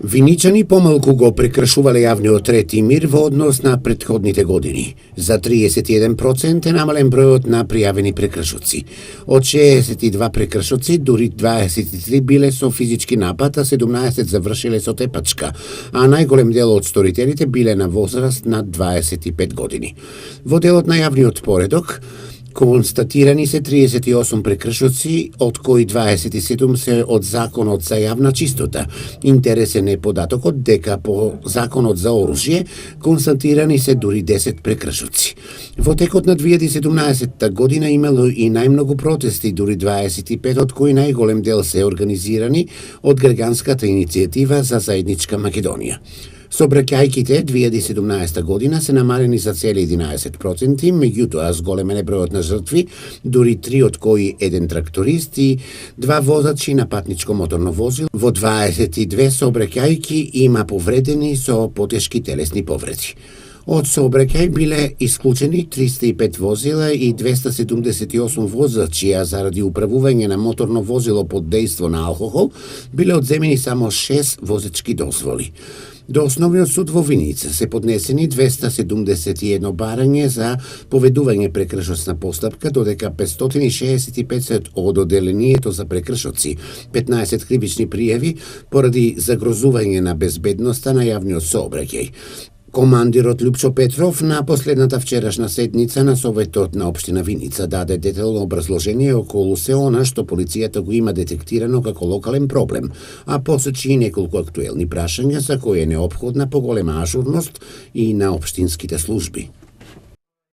Виничани помалку го прекршувале јавниот ред и мир во однос на претходните години. За 31% е намален бројот на пријавени прекршоци. Од 62 прекршоци, дури 23 биле со физички напад, а 17 завршиле со тепачка, а најголем дел од сторителите биле на возраст над 25 години. Во делот на јавниот поредок, констатирани се 38 прекршоци, од кои 27 се од Законот за јавна чистота. Интересен е податокот дека по Законот за оружје констатирани се дури 10 прекршоци. Во текот на 2017 година имало и најмногу протести, дури 25, од кои најголем дел се организирани од граѓанската иницијатива за заедничка Македонија. Сообраќајките 2017 година се намалени за цели 11%, меѓутоа зголемен е бројот на жртви, дури 3 од кои еден тракторист и 2 возачи на патничко моторно возило. Во 22 сообраќајки има повредени со потешки телесни повреди. Од сообраќај биле исклучени 305 возила и 278 возачи, а заради управување на моторно возило под дејство на алкохол биле одземени само 6 возачки дозволи. До Основниот суд во Виница се поднесени 271 барање за поведување прекршоцна постапка, додека 565 од оделението за прекршоци, 15 кривични пријави поради загрозување на безбедноста на јавниот сообраќај. Командирот Лјупчо Петров на последната вчерашна седница на Советот на Општина Виница даде детелно образложение околу се она што полицијата го има детектирано како локален проблем, а посочи и неколку актуелни прашања за кои е неопходна поголема ажурност и на општинските служби.